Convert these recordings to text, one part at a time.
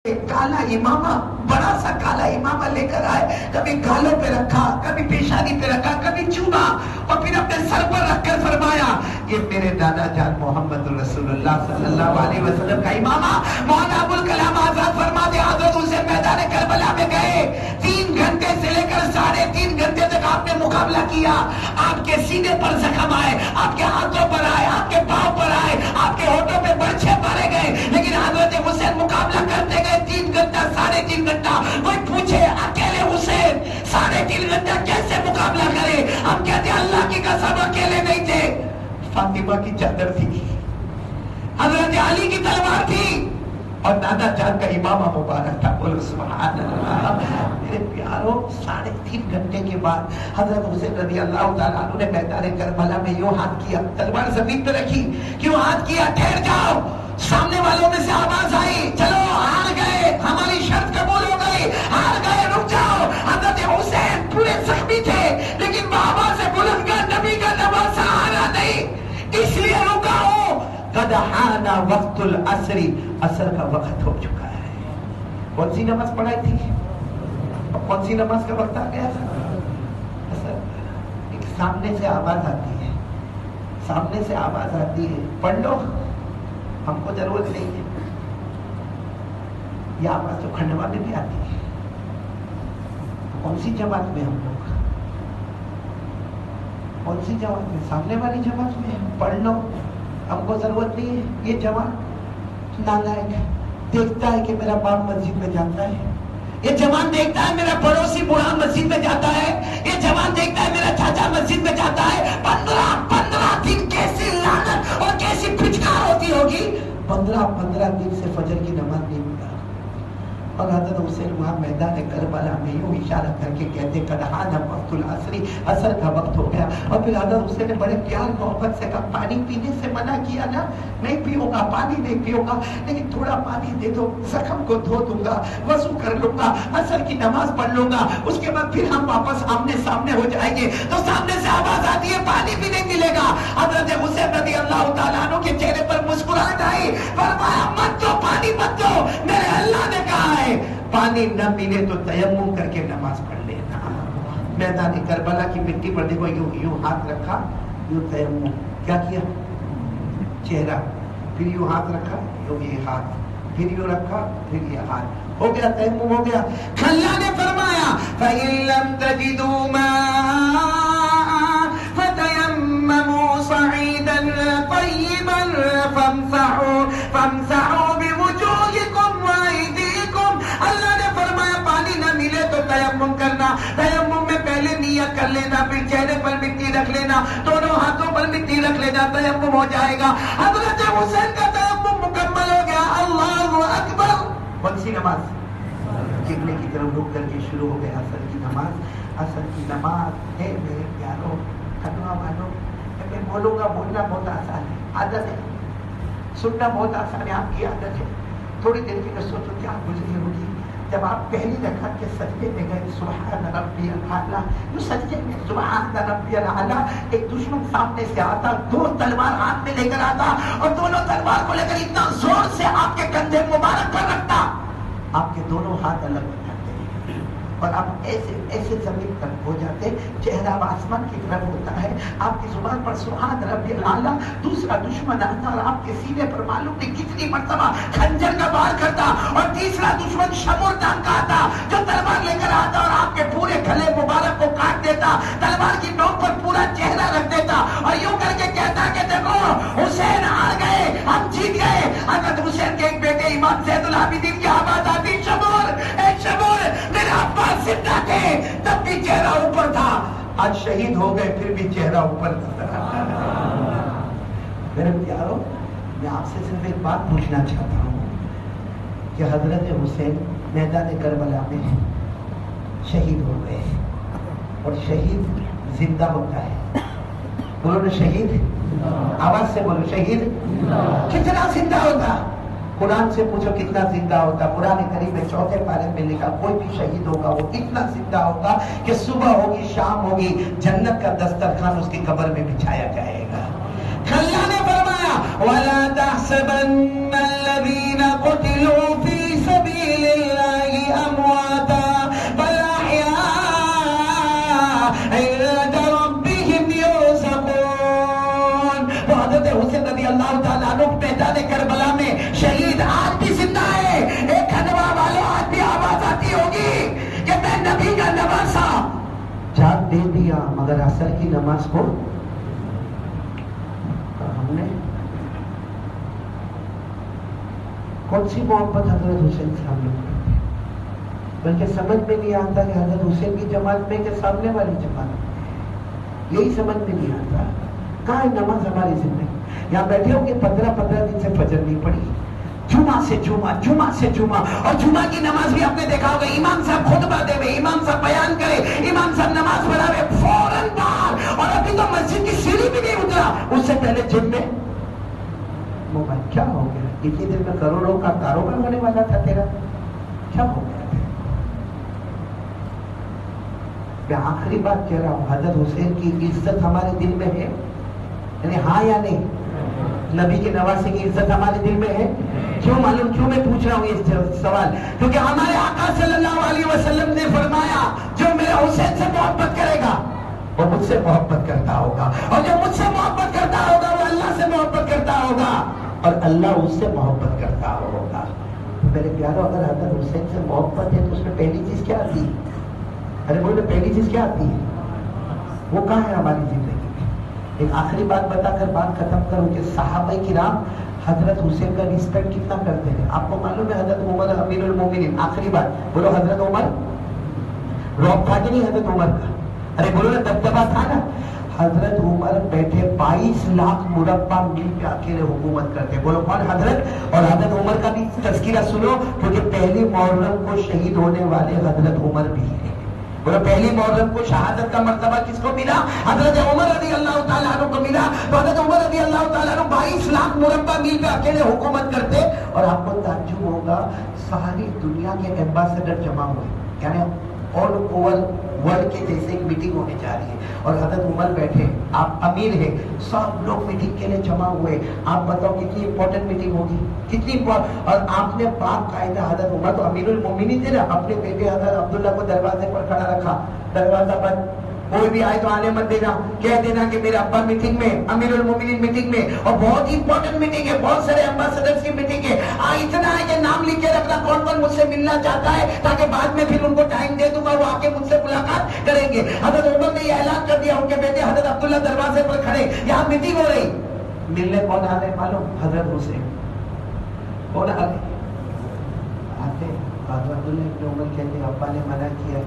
کالا امامہ، بڑا سا کالا امامہ لے کر آئے، کبھی گالوں پہ رکھا، کبھی پیشانی پہ رکھا، کبھی چوما، اور پھر اپنے سر پر رکھ کر فرمایا یہ میرے دادا جان محمد رسول اللہ صلی اللہ علیہ وسلم کا امامہ۔ مولانا ابوالکلام آزاد فرماتے حضرت حسین میدان کربلا میں گئے، 3 گھنٹے سے لے کر 3.5 گھنٹے تک آپ نے مقابلہ کیا، آپ کے سینے پر زخم آئے، آپ کے ہاتھوں پر آئے، آپ کے پاؤں پر آئے، آپ کے ہونٹوں پہ برچھے مارے گئے، لیکن حضرت حسین مقابلہ کرتے گئے 3 گھنٹہ 3.5 گھنٹہ۔ کوئی پوچھے اکیلے حسین 3.5 گھنٹہ کیسے مقابلہ کرے؟ ہم کہتے اللہ کی قسم اکیلے نہیں تھے، فاطمہ کی چادر تھی، حضرت علی کی تلوار تھی، اور دادا جان کا امامہ مبارک تھا۔ بولو سبحان اللہ۔ میرے پیاروں، 3.5 گھنٹے کے بعد حضرت حسین رضی اللہ تعالیٰ عنہ نے میدان کربلا میں یوں ہاتھ کیا، تلوار زمین پہ رکھی، کیوں ہاتھ کیا؟ ٹھہر جاؤ۔ سامنے والوں میں سے آواز آئی، چلو ہار گئے، ہماری شرط قبول ہو گئی، ہار گئے، رک جاؤ۔ حضرت حسین پورے زخمی تھے، لیکن وہ آواز بلند کر نبی کا نواز سہارا نہیں، اس لیے رکا ہوں۔ قد حان وقت العصر، عصر کا وقت ہو چکا ہے۔ کون سی نماز پڑھائی تھی؟ کون سی نماز کا وقت آ گیا تھا؟ ایک سامنے سے آواز آتی ہے، سامنے سے آواز آتی ہے، پڑھ لو، ہم کو ضرورت نہیں ہے۔ یہ آواز تو کھنڈوا میں بھی آتی ہے۔ کون سی جماعت میں ہم لوگ؟ کون سی جماعت میں؟ سامنے والی جماعت میں۔ پڑھ لو، ہم کو ضرورت نہیں ہے۔ یہ جوان نالائق دیکھتا ہے کہ میرا باپ مسجد میں جاتا ہے، یہ جوان دیکھتا ہے میرا پڑوسی بوڑھا مسجد میں جاتا ہے، یہ جوان دیکھتا ہے میرا چاچا مسجد میں جاتا ہے۔ 15 دن کیسی لعنت اور کیسی پھچکار ہوتی ہوگی، 15 دن سے فجر کی نماز نہیں پڑھا۔ اور حضرت حسین وہاں میدان کربلا میں یوں اشارہ کر کے کہتے قد حان وقت العصر، عصر کا وقت ہو گیا۔ اور پھر حضرت حسین نے بڑے پیار محبت سے کہا پانی پینے سے منع کیا نا، نہیں پیوں گا، پانی نہیں پیوں گا، لیکن تھوڑا پانی دے دو، زخم کو دھو دوں گا، وضو کر لوں گا، عصر کی نماز پڑھ لوں گا، اس کے بعد پھر ہم واپس آمنے سامنے ہو جائیں گے۔ تو سامنے سے آواز آتی ہے پانی بھی نہیں ملے گا۔ حضرت حسین رضی اللہ تعالیٰ عنہ کے چہرے پر مسکراہٹ آئی، فرمایا مت دو، پانی مت دو، میرے اللہ نے کہا ہے پانی نہ ملے تو تیمم کر کے نماز پڑھ لینا۔ میدان کربلا کی مٹی پر دیکھو، یوں ہاتھ رکھا، یوں تیمم کیا کیا؟ چہرہ، پھر یوں ہاتھ رکھا، یوں یہ ہاتھ، پھر یوں رکھا، پھر یہ ہاتھ، ہو گیا تیمم، ہو گیا۔ اللہ نے فرمایا فَإِن لَّمْ تَجِدُوا مَاءً فَتَيَمَّمُوا صَعِيدًا طَيِّبًا فَامْسَحُوا بِوُجُوهِكُمْ وَأَيْدِيكُمْ۔ اللہ نے فرمایا پانی نہ ملے تو تیمم کرنا، تیمم میں پہلے نیت کر لینا، پھر چہرے پر مٹی رکھ لینا، دونوں ہاتھوں پر مٹی رکھ لینا، تیمم ہو جائے گا۔ حضرت حسین کا تیمم مکمل ہو گیا۔ اللہ اکبر۔ کون سی نماز؟ قبلے کی طرف رک کر کے شروع ہو گیا عصر کی نماز۔ عصر کی نماز ہے میرے پیاروں، کھٹوا والوں، میں بولوں گا، بولنا بہت آسان ہے، عادت ہے، سننا بہت آسان ہے، آپ کی عادت ہے۔ تھوڑی دیر کے لیے سوچو کیا گزری ہوگی جب آپ پہلی رکعت کے سجدے میں گئے، سبحان ربی الاعلیٰ، جو سجدے میں سبحان ربی الاعلیٰ، ایک دشمن سامنے سے آتا، 2 تلوار ہاتھ میں لے کر آتا، اور دونوں تلوار کو لے کر اتنا زور سے آپ کے کندھے مبارک پر رکھتا، آپ کے دونوں ہاتھ الگ ہو جاتے اور آپ ایسے زمین پر ہو جاتے، چہرہ آسمان کی طرف ہوتا ہے، آپ کی زبان پر سبحان ربی الاعلیٰ۔ دوسرا دشمن آتا اور آپ کے سینے پر معلوم نہیں کتنی مرتبہ خنجر کا وار کرتا، اور تیسرا دشمن شمور نام کا آتا جو تلوار لے کر آتا اور آپ کے پورے گلے مبارک کو کاٹ دیتا، تلوار کی نوک پر پورا چہرہ رکھ دیتا، اور یوں کر کے کہتا کہ دیکھو حسین آ گئے، ہم جیت گئے۔ حضرت حسین کے ایک بیٹے امام زید العابدین کی آواز آتی، شمور، اے شمور، میرے ابا زندہ تھے تب بھی چہرہ اوپر تھا، آج شہید ہو گئے پھر بھی چہرہ اوپر تھا۔ میرے پیاروں، میں آپ سے صرف ایک بات پوچھنا چاہتا ہوں کہ حضرت حسین میدان کربلا میں شہید ہو گئے، اور شہید زندہ ہوتا ہے، بولو نا شہید، آواز سے بولو شہید کتنا زندہ ہوتا؟ قرآن سے پوچھو کتنا زندہ ہوتا۔ قرآن کریم میں 4 پارے میں لکھا کوئی بھی شہید ہوگا وہ اتنا زندہ ہوگا کہ صبح ہوگی شام ہوگی جنت کا دسترخوان اس کی قبر میں بچھایا جائے گا۔ اللہ نے فرمایا وَلَا تَحْسَبَنَّ الَّذِينَ قُتِلُوا فِي سَبِيلِ امواتا بل احیاء عند ربهم یرزقون. تو حضرت حسین رضی اللہ تعالیٰ عنہ میدان کربلا میں شہید آج بھی زندہ ہے. ایک کھنڈوا والوں آج بھی آواز آتی ہوگی کہ میں نبی کا نواسا. جان دے دیا مگر عصر کی نماز کو ہم نے کون سی محبت حضرت حسین سے ہم لوگ کرتے ہیں. بلکہ سمجھ میں نہیں آتا کہ حضرت حسین کی جماعت میں کہ سامنے والی جماعت میں. یہی سمجھ میں نہیں آتا. کہاں ہے نماز ہماری زندگی؟ یہاں بیٹھے ہوں گے 15 دن سے فجر نہیں پڑی. جمعہ سے جمعہ اور جمعہ کی نماز بھی آپ نے دیکھا ہوگا. امام صاحب خطبہ دے ہوئے، امام صاحب بیان کرے، امام صاحب نماز پڑھاوے فوراً باہر. اور ابھی تو مسجد کی سیڑھی بھی نہیں اترا، اس سے پہلے جم میں موبائل. کیا ہو گیا؟ ایک ہی دن میں کروڑوں کا کاروبار ہونے والا تھا تیرا. کیا ہو گیا؟ میں آخری بات کہہ رہا ہوں، حضرت حسین کی عزت ہمارے دل میں ہے یعنی ہاں یا نہیں؟ نبی کے نواسے کی عزت ہمارے دل میں ہے. کیوں معلوم کیوں میں پوچھ رہا ہوں یہ سوال؟ کیونکہ ہمارے آقا صلی اللہ علیہ وسلم نے فرمایا جو میرے حسین سے محبت کرے گا وہ مجھ سے محبت کرتا ہوگا، اور جو مجھ سے محبت کرتا ہوگا وہ اللہ سے محبت کرتا ہوگا، اور اللہ اس سے محبت کرتا ہوگا. میرے پیارو، اگر حضرت حسین سے محبت ہے تو اس میں پہلی چیز کیا آتی ہے؟ ارے بولے پہلی چیز کیا آتی ہے؟ وہ کہاں ہے ہماری زندگی میں؟ ایک آخری بات بتا کر بات ختم کروں کہ صحابہ کرام حضرت حسین کا رسپیکٹ کتنا کرتے ہیں. آپ کو معلوم ہے حضرت عمر امیر المومنین، آخری بات بولو، حضرت عمر روب تھا کہ نہیں حضرت عمر کا؟ ارے بولو نا، دبدبا تھا نا. حضرت عمر بیٹھے 22 لاکھ مربع میل پہ اکیلے حکومت کرتے. بولو کون؟ حضرت. اور حضرت عمر کا بھی تذکرہ سنو، کیونکہ پہلی محرم کو شہید ہونے والے حضرت عمر بھی ہیں. بولو پہلی محرم کو شہادت کا مرتبہ کس کو ملا؟ حضرت عمر رضی اللہ تعالیٰ عنہ کو ملا. تو حضرت عمر رضی اللہ تعالیٰ عنہ 22 لاکھ مربع میل پہ اکیلے حکومت کرتے. اور آپ کو تعجب ہوگا، ساری دنیا کے ایمبیسڈر جمع ہوئے، یعنی آل اوور ورلڈ کے جیسے ایک میٹنگ ہونے جا رہی ہے، اور حضرت عمر بیٹھے، آپ امیر ہیں، سب لوگ میٹنگ کے لیے جمع ہوئے. آپ بتاؤ کتنی امپورٹنٹ میٹنگ ہوگی، کتنی اور آپ نے باقاعدہ حضرت عمر تو امیر المومنین تھے نا، اپنے بیٹے حضرت عبداللہ کو دروازے پر کھڑا رکھا. دروازہ بند، کوئی بھی آئے تو آنے مت دینا، کہہ دینا کہ میرے ابا میٹنگ میں، امیر المومنین میٹنگ میں، اور بہت ہی امپورٹنٹ میٹنگ ہے، بہت سارے ایمبیسڈرز کی میٹنگ ہے. اتنا ہے کہ نام لکھ کے رکھنا کون کون مجھ سے ملنا چاہتا ہے، تاکہ بعد میں پھر ان کو ٹائم دے دوں گا، وہ آ کے مجھ سے ملاقات کریں گے. حضرت عمر نے یہ اعلان کر دیا، ان کے بیٹے حضرت عبداللہ دروازے پر کھڑے، یہاں میٹنگ ہو رہی. ملنے کون آ رہے معلوم؟ حضرت حسین. کون آ رہے؟ آتے حضرت عبداللہ ابن عمر کہتے ابا نے منع کیا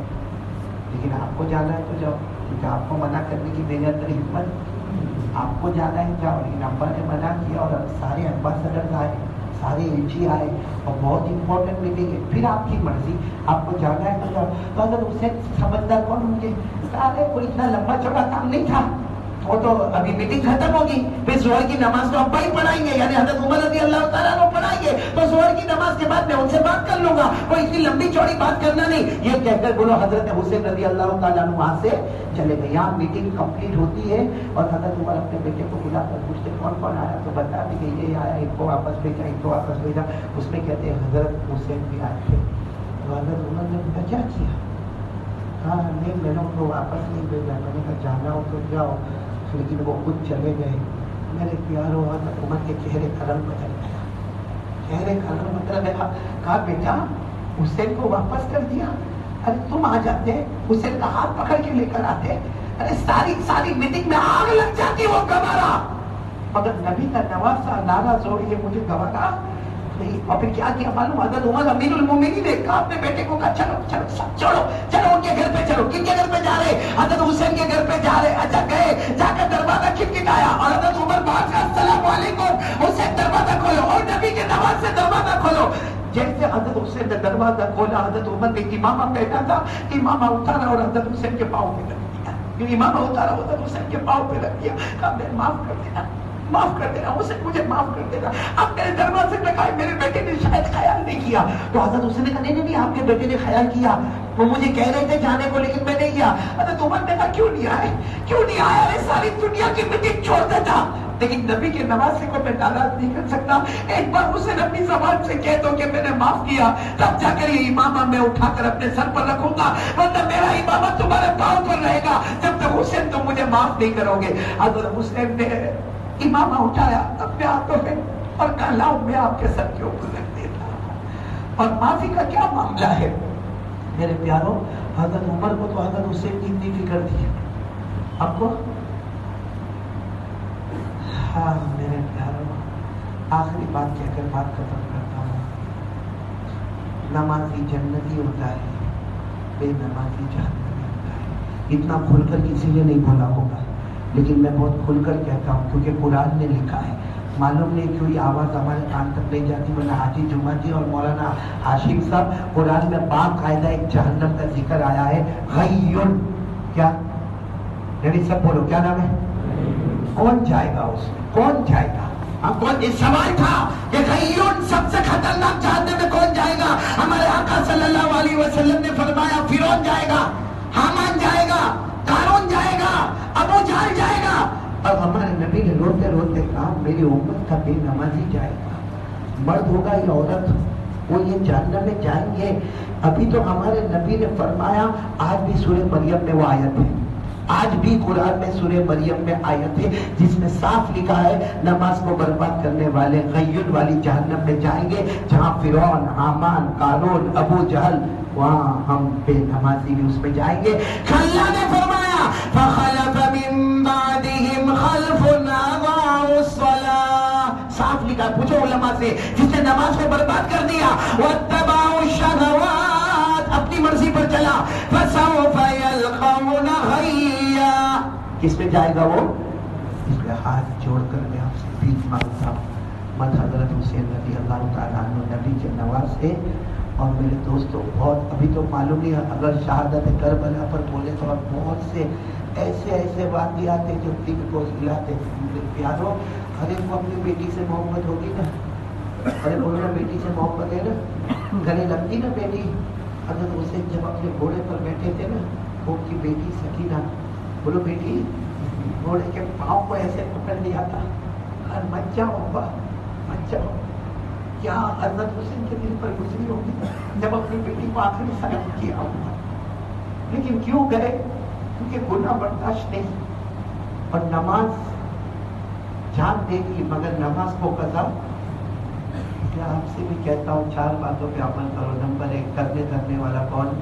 لیکن آپ کو جانا ہے تو جاؤ، کیونکہ آپ کو منع کرنے کی بے اندر حکمت، آپ کو جانا ہے جاؤ. لیکن ابا نے منع کیا اور سارے ایمبیسڈرز آئے، سارے ایلچی آئے، اور بہت امپورٹنٹ میٹنگ ہے. پھر آپ کی مرضی، آپ کو جانا ہے تو جاؤ. تو حضرت حسین سمجھدار کون ہوں گے؟ ارے کوئی اتنا لمبا چوڑا کام نہیں تھا، وہ تو ابھی میٹنگ ختم ہوگی، پھر ظہر کی نماز تو ابا ہی پڑھائیں گے، یعنی حضرت عمر رضی اللہ تعالیٰ عنہ پڑھائیں گے. تو ظہر کی نماز کے بعد میں ان سے بات کر لوں گا، کوئی اتنی لمبی چوڑی بات کرنا نہیں. یہ کہہ کر بولو حضرت حسین رضی اللہ تعالیٰ عنہ وہاں سے چلے گئے. یہاں میٹنگ کمپلیٹ ہوتی ہے اور حضرت عمر اپنے بیٹے کو بلا کر پوچھتے کون کون آیا، تو بتا بھی کہ یہ آیا، ایک کو واپس بھیجا، ایک کو واپس بھیجا. اس میں کہتے ہیں حضرت حسین بھی آئے تھے. تو حضرت عمر نے کیا کیا؟ ہاں نہیں، میں نے کو واپس نہیں بھیجا، میں نے کہا جانا ہو تو جاؤ، لیکن وہ خود چلے گئے. میرے پیاروں، حضرت عمر کے چہرے کا رنگ بدل گیا، چہرے کا رنگ بدل گیا. کہا بیٹا حسین کو واپس کر دیا؟ ارے تم آ جاتے، حسین کا ہاتھ پکڑ کے لے کر آتے، ارے ساری میٹنگ میں آگ لگ جاتی وہ گوارا. مگر نبی کا نواسا ناراض ہو یہ مجھے گوارا نہیں. اور پھر کیا کیا معلوم؟ حضرت عمر امیر المومنین نے کہا اپنے بیٹے کو، کہا چلو چلو سب چلو چلو ان کے گھر پہ چلو. کن کے گھر پہ جا رہے؟ حضرت حسین کے گھر پہ جا رہے. اچھا گئے، جا کر دروازہ کھٹکھٹایا اور حضرت عمر باہر کا السلام علیکم، حسین دروازہ کھولو، اور نبی کے نواز سے دروازہ کھولو. جیسے حضرت حسین نے دروازہ کھولا، حضرت عمر نے امامہ پہنا تھا، امامہ اتارا اور حضرت حسین کے پاؤں پہ رکھ دیا. امامہ اتارا حضرت حسین کے پاؤں پہ رکھ دیا. کہا میں معاف کر دینا، معاف کر دینا مجھے معاف کر دینا. اب میرے دروازے پہ کہا میرے بیٹے نے شاید خیال نہیں کیا. تو حضرت حسین نے کہا نہیں آپ کے بیٹے نے خیال کیا, وہ مجھے کہہ رہے تھے جانے کو لیکن میں نہیں گیا. حضرت عمر نے کہا کیوں نہیں آیا, ارے ساری دنیا کی میٹنگ چھوڑ دیتا, لیکن نبی کے نواسے کو میں ناراض نہیں کر سکتا. ایک بار اسے اپنی زبان سے کہہ دو کہ میں نے معاف کیا, تب جا کر یہ امامہ میں اٹھا کر اپنے سر پر رکھوں گا, ورنہ میرا امامہ تمہارے پاؤں پر رہے گا جب تک حسین تم مجھے معاف نہیں کرو گے. حضرت حسین نے امامہ اٹھایا اپنے ہاتھوں میں اور کہا لاؤ میں آپ کے سر کے اوپر رکھ دیتا ہوں. اور معافی کا کیا معاملہ ہے میرے پیاروں, حضرت عمر کو تو حضرت حسین کی اتنی فکر تھی, آپ کو ہاں میرے پیاروں آخری بات کہہ کر بات ختم کرتا ہوں. نمازی جنتی ہوتا ہے, بے نمازی جہنمی ہوتا ہے. اتنا کھل کر کسی نے نہیں بولا ہوگا, لیکن میں بہت کھل کر کہتا ہوں کیونکہ قرآن نے لکھا ہے. معلوم نہیں کیوں یہ آواز ہمارے کان تک نہیں جاتی, ورنہ حاجی جمعہ جی اور مولانا ہاشم صاحب قرآن میں باقاعدہ ایک جہنم کا ذکر آیا ہے, غیون. کیا یعنی سب بولو کیا نام ہے, کون جائے گا اس میں, کون جائے گا. اب کون, اس سوال تھا کہ غیون سب سے خطرناک جہنم میں کون جائے گا. ہمارے آقا صلی اللہ علیہ وسلم نے فرمایا فرعون جائے گا, حامان جائے گا, قارون جائے گا, ابو جہل جائے گا. اور ہمارے نبی نے روتے روتے کہا میری امت کا بے نمازی جائے گا, مرد ہوگا یا عورت, وہ یہ جہنم میں جائیں گے. ابھی تو ہمارے نبی نے فرمایا, آج بھی سورہ مریم میں وہ آیت ہے, آج بھی قرآن میں سورہ مریم میں آیت ہے جس میں صاف لکھا ہے نماز کو برباد کرنے والے غیون والی جہنم میں جائیں گے, جہاں فرعون, حامان, قارون, ابو جہل, وہاں ہم بے نمازی بھی اس میں جائیں گے. اللہ نے فرمایا فخلف من بعدهم خلف اضاعوا الصلاة, صاف لکھا, پوچھو علماء سے, جس نے نماز کو برباد کر دیا, واتبعوا الشهوات, اپنی مرضی پر چلا, فسوف يلقون غيا. کس میں جائے گا وہ؟ اس لیے ہاتھ جوڑ کر میں آپ سے بھیک مانگتا ہوں, مت حضرت حسین رضی اللہ تعالیٰ عنہ نبی کے نواسے. اور میرے دوستوں بہت ابھی تو معلوم نہیں, اگر شہادت کربلا پر بولے تو اب بہت سے ایسے واقعات ہیں جو دل کو ہلاتے ہیں. پیاروں, ہر ایک کو اپنی بیٹی سے محبت ہوگی نا, ارے بولو نا بیٹی سے محبت ہے نا, گلے لگتی نا بیٹی. حضرت حسین جب اپنے گھوڑے پر بیٹھے تھے نا, وہ کی بیٹی سکینہ, بولو بیٹی, گھوڑے کے پاؤں کو ایسے پکڑ لیا تھا, مت جاؤ ابا مت جاؤ. کیا حضرت حسین کے دل پر گزری ہوگی جب اپنی بیٹی کو آخری سلام کیا ہوگا. لیکن کیوں گئے, کیونکہ گناہ برداشت نہیں, اور نماز جان دے گی مگر نماز کو قضا. میں آپ سے بھی کہتا ہوں 4 باتوں پہ عمل کرو. نمبر 1, کرنے والا کون,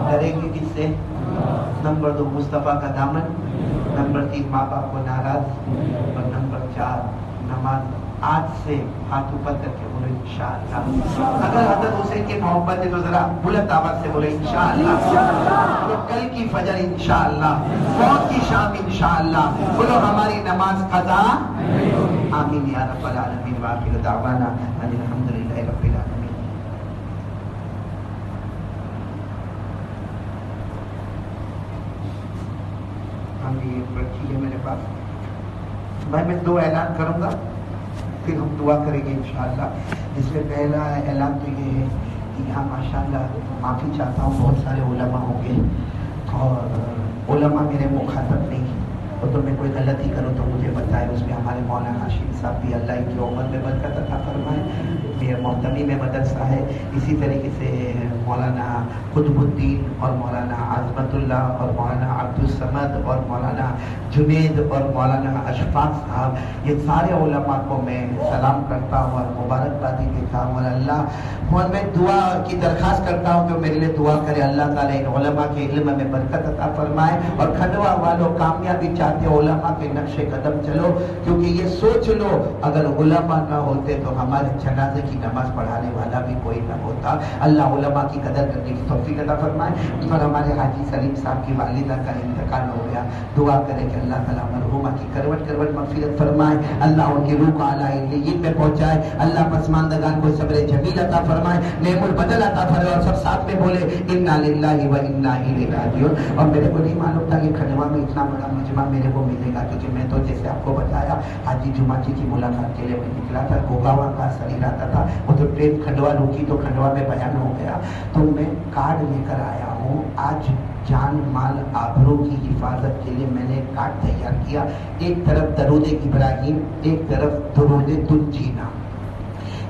ڈریں گے کس سے. نمبر 2, مصطفیٰ کا دامن. نمبر 3, ماں باپ کو ناراض. اور نمبر 4, نماز آج سے ہاتھ اوپر کر کے بولو انشاءاللہ. اگر حضرت حسین کی محبت ہے تو ذرا بلند آواز سے بولو انشاءاللہ. تو کل کی فجر انشاءاللہ, موت کی شام انشاءاللہ, بولو ہماری نماز قضا. آمین یا رب العالمین. وآخر دعوانا ان الحمدللہ رب العالمین. ہم یہ رکھی ہے میرے پاس بھائی, میں 2 اعلان کروں گا پھر ہم دعا کریں گے انشاءاللہ. اس میں پہلا اعلان تو یہ ہے کہ یہاں ماشاءاللہ معافی چاہتا ہوں, بہت سارے علماء ہوں گے اور علماء میرے مخاطب نہیں, اور تو میں کوئی غلطی کروں تو مجھے بتائے. اس میں ہمارے مولانا ہاشم صاحب بھی اللہ ان کی عمر میں برکت عطا فرمائے. میرے محتمی میں مدرسہ ہے. اسی طریقے سے مولانا قطب الدین اور مولانا عظمت اللہ اور مولانا عبد الصمد اور مولانا جنید اور مولانا اشفاق صاحب, یہ سارے علماء کو میں سلام کرتا ہوں اور مبارکبادی دیتا ہوں. اور اللہ اور میں دعا کی درخواست کرتا ہوں کہ میرے لیے دعا کرے. اللہ تعالیٰ ان علماء کے علم میں برکت عطا فرمائے. اور کھنڈوا والوں کامیابی چاہتے علماء کے نقش قدم چلو, کیونکہ یہ سوچ لو اگر علماء نہ ہوتے تو ہمارے جنازے کی نماز پڑھانے والا بھی کوئی نہ ہوتا. اللہ علماء کی قدر کرنے کی توفیق عطا فرمائے. اور ہمارے حاجی سلیم صاحب کی والدہ کا انتقال ہو گیا, دعا کرے کہ اللہ تعالیٰ مرحومہ کی کروٹ مغفرت فرمائے. اللہ ان کی روح کو اعلیٰ علیین میں پہنچائے. اللہ پسماندگان کو صبر جمیل عطا فرمائے. فرمائے, نعم البدل عطا فرمائے, اور سب ساتھ میں بولے انا للہ و انا الیہ راجعون. اور میرے کو نہیں معلوم تھا کہ کھنڈوا میں اتنا بڑا مجمع میرے کو ملے گا, کیونکہ میں تو جیسے آپ کو بتایا حاجی جمعہ جی کی ملاقات کے لیے میں نکلا تھا, گوگاواں کا سری رہتا تھا, وہ تو ٹرین کھنڈوا رکی تو کھنڈوا میں بیان ہو گیا, تو میں کارڈ لے کر آیا ہوں. آج جان مال آبرو کی حفاظت کے لیے میں نے کارڈ تیار کیا, ایک طرف درود ابراہیم, ایک طرف درود تنجینا,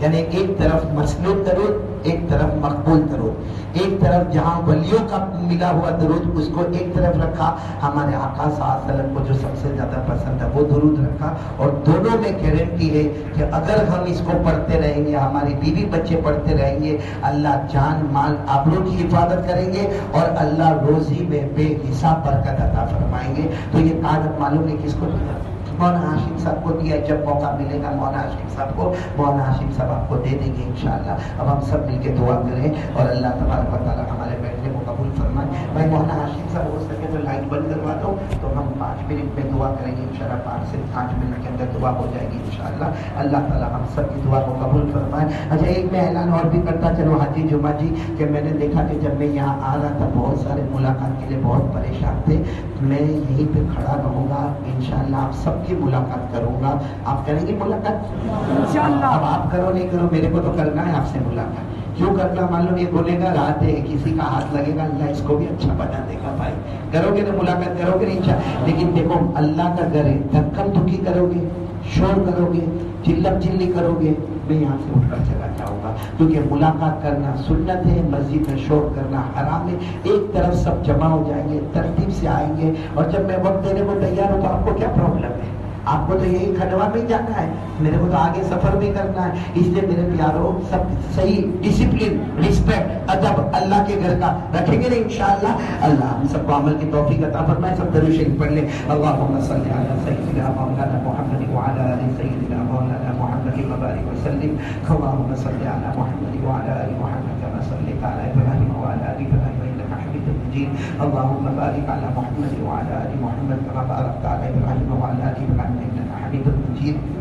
یعنی ایک طرف مسنون درود, ایک طرف مقبول درود, ایک طرف جہاں ولیوں کا ملا ہوا درود اس کو ایک طرف رکھا, ہمارے آقا صلی اللہ علیہ وسلم کو جو سب سے زیادہ پسند ہے وہ درود رکھا, اور دونوں میں گارنٹی ہے کہ اگر ہم اس کو پڑھتے رہیں گے, ہماری بیوی بچے پڑھتے رہیں گے, اللہ جان مال آبرو کی حفاظت کریں گے اور اللہ روزی میں بے حساب برکت عطا فرمائیں گے. تو یہ کارڈ معلوم نہیں کس کو دیا, مولانا ہاشم صاحب کو دیا. جب موقع ملے گا مولانا ہاشم صاحب کو, مولانا ہاشم صاحب آپ کو دے دیں گے انشاءاللہ. اب ہم سب مل کے دعا کریں اور اللہ تبارک و تعالیٰ ہمارے بیٹھنے کو قبول فرمائے. میں مولانا ہاشم صاحب ہو سکے تو لائٹ بند کروا دو, تو ہم 5 منٹ میں دعا کریں گے انشاءاللہ. 5 سے 8 منٹ کے اندر دعا ہو جائے گی انشاءاللہ. اللہ تعالیٰ ہم سب کی دعا کو قبول فرمائے. اچھا, ایک میں اعلان اور بھی کرتا چلو حاجی جمعہ جی, کہ میں نے دیکھا کہ جب میں یہاں آ رہا تھا بہت سارے ملاقات کے لیے بہت پریشان تھے. میں یہیں پہ کھڑا رہوں گا انشاءاللہ, آپ سب کی ملاقات کروں گا. آپ کریں گے ملاقات انشاءاللہ؟ اب آپ کرو نہیں کرو, میرے کو تو کرنا ہے آپ سے ملاقات. کیوں کرنا؟ معلوم یہ بولے گا رات ہے, کسی کا ہاتھ لگے گا, اللہ اس کو بھی اچھا بنا دے گا. بھائی کرو گے تو ملاقات کرو گے نہیں, لیکن دیکھو اللہ کا گھر ہے, دھکم دھکی کرو گے, شور کرو گے, چلم چلی کرو گے, میں یہاں سے اٹھ کر چلا جاؤں گا. کیونکہ ملاقات کرنا سنت ہے, مسجد میں شور کرنا حرام ہے. ایک طرف سب جمع ہو جائیں گے, ترتیب سے آئیں گے, اور جب میں وقت دینے کو تیار ہوں تو آپ کو کیا پرابلم ہے؟ آپ کو تو یہی کھنڈوا میں جانا ہے, میرے کو تو آگے سفر بھی کرنا ہے. اس لیے میرے پیاروں سب صحیح ڈسپلن, رسپیکٹ, ادب اللہ کے گھر کا رکھیں گے انشاءاللہ. اللہ ہم سب کو عمل کی توفیق عطا فرمائے. سب درود شریف پڑھ لیں. اللہم صلی علی سیدنا مولانا محمد وعلی آل سیدنا مولانا محمد وبارک وسلم. اللہم صلی علی محمد وعلی آل محمد کما صلیت علی ابراہیم وعلی آل ابراہیم انک حمید مجید. اللہم بارک علی محمد وعلی آل محمد کما بارکت علی ابراہیم وعلی آل ابراہیم انک حمید مجید.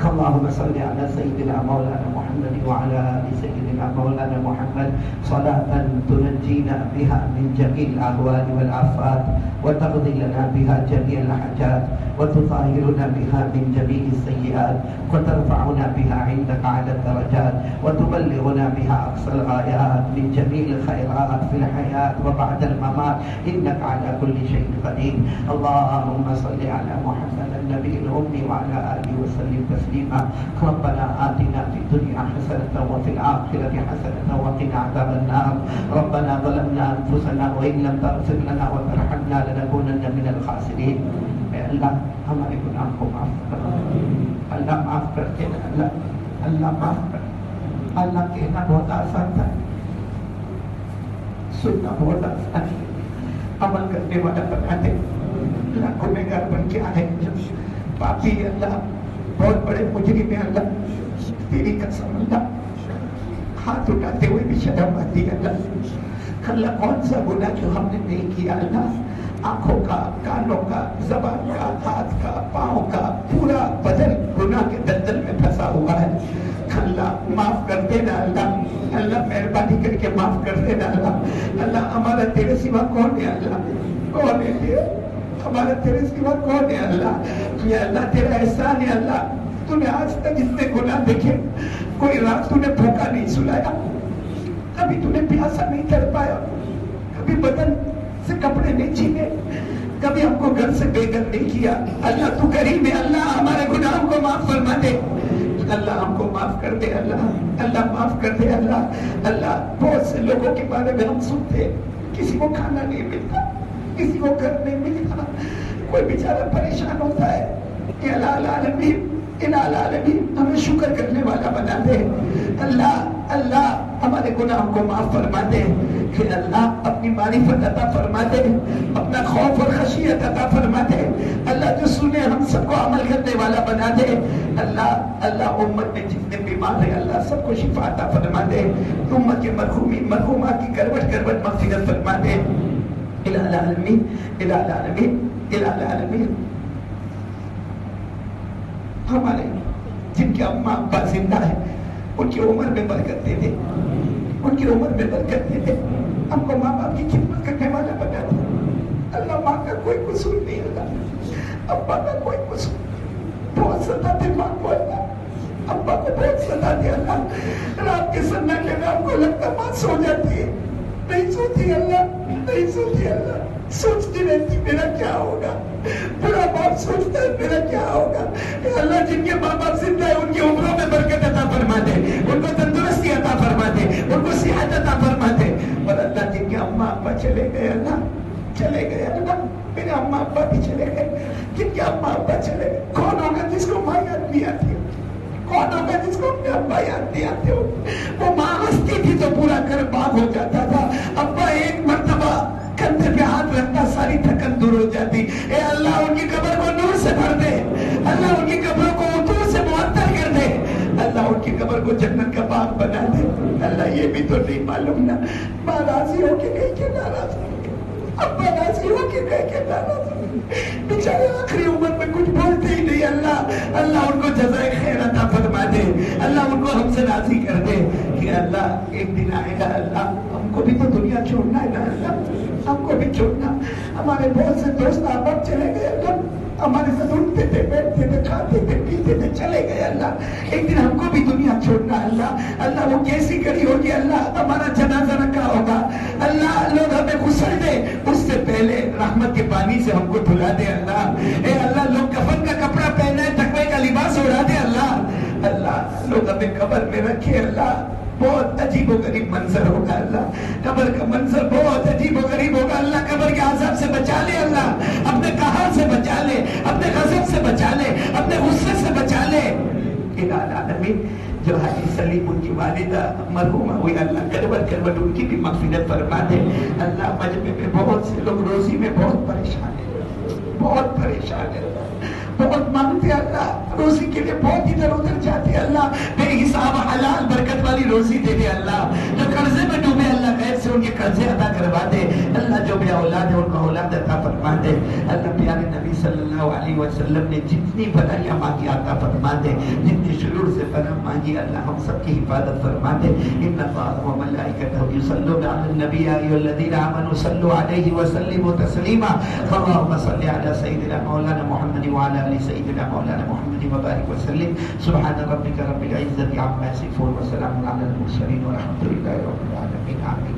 اللهم صل على سيدنا مولانا محمد وعلى آل سيدنا مولانا محمد صلاة تنجينا بها من جميع الأهوال والآفات وتقضي لنا بها جميع الحاجات وتطهرنا بها من جميع السيئات وترفعنا بها عندك على الدرجات وتبلغنا بها أقصى الغايات من جميع الخيرات في الحياة وبعد الممات إنك على كل شيء قدير. اللهم صل على محمد النبي الأمي وعلى آله وسلم تسليما. ربنا آتنا في الدنيا حسنة وفي الآخرة حسنة وقنا عذاب النار. ربنا ظلمنا أنفسنا وإن لم تغفر لنا وترحمنا لنكونن من الخاسرين. اے اللہ ہمارے گناہ کو معاف کر, اللہ معاف کر کے, اللہ معاف کر. اللہ کہنا بہت آسان تھا, سننا بہت آسان ہے, عمل کرنے والا بنا دے. اللہ گنہگار بن کے آئے, پاپی اللہ, بہت بڑے مجرم ہیں اللہ, تیری قسم اللہ, ہاتھ اٹھاتے ہوئے بھی شرم آتی ہے اللہ. اللہ کون سا گناہ جو ہم نے نہیں کیا اللہ, آنکھوں کا, کانوں کا, زبان کا, ہاتھ کا, پاؤں کا, پورا بدن گناہ کے دلدل میں پھنسا ہوا ہے. اللہ معاف کر دینا اللہ, اللہ مہربانی کر کے معاف کر دینا اللہ. اللہ ہمارا تیرے سوا کون ہے اللہ, کون ہے ہمارا تیرے سوا کون ہے اللہ. یہ اللہ تیرا احسان ہے اللہ, تو نے آج تک اتنے گناہ دیکھے, کوئی رات تو نے بھوکا نہیں سلایا, کبھی تو نے پیاسا نہیں کر پایا, کبھی بدن سے کپڑے نہیں چھینے, کبھی ہم کو گھر سے بے گھر نہیں کیا. اللہ تو کریم ہے اللہ, ہمارے گناہوں کو معاف فرما دے اللہ, ہم کو معاف کر دے اللہ, اللہ معاف کر دے اللہ. اللہ بہت سے لوگوں کے بارے میں ہم سنتے, کسی کو کھانا نہیں ملتا, کسی کو گھر نہیں ملتا, کوئی بیچارہ پریشان ہوتا ہے. کہ الہ العالمین, الہ العالمین ہمیں شکر کرنے والا بنا دے اللہ. اللہ ہمارے گناہوں کو معاف فرما دے, کہ اللہ اپنی معرفت عطا فرما دے, اپنا خوف اور خشیت عطا فرما دے اللہ. جو سنے ہم سب کو عمل کرنے والا بنا دے اللہ. اللہ امت میں جتنے بیمار ہیں اللہ سب کو شفا عطا فرما دے. امت کے مرحومین مرحومات کی کروٹ کروٹ مغفرت فرما دے. الہ العالمین, الہ العالمین, الہ العالمین. ہمارے جن کے اماں ابا زندہ ہے ان کی عمر میں برکت دے دے، ان کی عمر میں برکت دے دے، ہم کو ماں باپ کی خدمت کرنے والا بنا دے اللہ۔ ماں کا کوئی قصور نہیں اللہ، ابا کا کوئی قصور نہیں، بہت سزا دے ماں کو اللہ، ابا کو بہت سزا دے اللہ۔ رات کے سناٹے میں ہم کو لگتا ماں سو جاتی ہے، نہیں سوتی اللہ، نہیں سوتی اللہ، سوچتی رہتی میرا کیا ہوگا، بڑا باپ سوچتا ہے میرا کیا ہوگا۔ اے اللہ جن کے ماں باپ زندہ ہے ان کی عمروں میں برکت عطا فرما دے، ان کو تندرستی عطا فرما دے، ان کو صحت عطا فرما دے۔ اور اللہ جن کے اماں ابا چلے گئے اللہ، چلے گئے اللہ، میرے اماں ابا بھی چلے گئے، جن کے اماں ابا چلے گئے، کون ہوگا جس کو ماں یاد نہیں آتی، کون ہوگا جس کو اپنے ابا یاد نہیں آتے ہو؟ وہ ماں ہنستی تھی تو پورا گھر باغ ہو جاتا تھا، ابا ایک مرتبہ کندھے پہ ہاتھ رکھتا ساری تھکن دور ہو جاتی۔ اے اللہ ان کی قبر کو نور سے بھر دے، اللہ ان کی قبروں کو اطور سے معطر کر دے، اللہ ان کی قبر کو جنت کا باغ بنا دے۔ اللہ یہ بھی تو نہیں معلوم نا ماں راضی ہو کے گئی کہ ناراض ہو کے، ابا راضی ہو کے گئے کہ ناراض ہو کے، بیچارے آخری عمر میں کچھ بولتے ہی نہیں اللہ، اللہ ان کو جزائے خیر عطا فرما دے، اللہ ان کو ہم سے راضی کر دے کہ اللہ ایک دن آئے گا اللہ، ہم کو بھی تو دنیا چھوڑنا ہے نا اللہ، ہم کو بھی چھوڑنا۔ ہمارے بہت سے دوست آپ چلے گئے اللہ، ہمارے ساتھ اٹھتے تھے، بیٹھتے تھے، کھاتے تھے، پیتے تھے، چلے گئے اللہ، ایک دن ہم کو بھی دنیا چھوڑنا اللہ۔ اللہ وہ کیسی گھڑی ہوگی اللہ، ہمارا جنازہ رکھا ہوگا اللہ، لوگ ہمیں غسل دے اس سے پہلے رحمت کے پانی سے ہم کو دھلا دے اللہ۔ اے اللہ لوگ کفن کا کپڑا پہنے، تقوی کا لباس اڑا دے اللہ، اللہ لوگ ہمیں قبر میں رکھے اللہ، بہت عجیب و غریب منظر ہوگا اللہ، قبر کا منظر بہت عجیب و غریب ہوگا اللہ، قبر کے عذاب سے بچا لے اللہ، اپنے قہر سے بچا لے، اپنے غضب سے بچا لے، اپنے غصے سے بچا لے۔ الہ العالمین جو حاجی سلیم ان کی والدہ مرحومہ ہوئی اللہ کروٹ کروٹ ان کی بھی مغفرت فرما دے اللہ۔ مجمع میں بہت سے لوگ روزی میں بہت پریشان ہیں، بہت پریشان ہیں، بہت مانگتے اللہ، روزی کے لیے بہت ادھر ادھر جاتے اللہ، بے حساب حلال برکت والی روزی دے دے اللہ، جو قرضے میں ڈوبے اللہ غیر سے ان کے قرضے ادا کروا دے اللہ، جو بے اولاد ہے ان کو اولاد عطا فرما دے اللہ۔ پیارے نبی صلی اللہ علیہ وسلم نے جتنی بھلائیاں مانگی عطا فرما دے، جتنی شرور سے پناہ مانگی اللہ ہم سب کی حفاظت فرما دے۔ ان اللہ و ملائکتہ یصلون علی النبی یا ایھا الذین آمنوا صلوا علیہ وسلموا تسلیما، اللهم صل علی سیدنا مولانا محمد وعلی آل سیدنا مولانا محمد وبارک وسلم۔ سبحان ربک رب العزة عما یصفون وسلام علی المرسلین والحمد للہ رب العالمین، آمین۔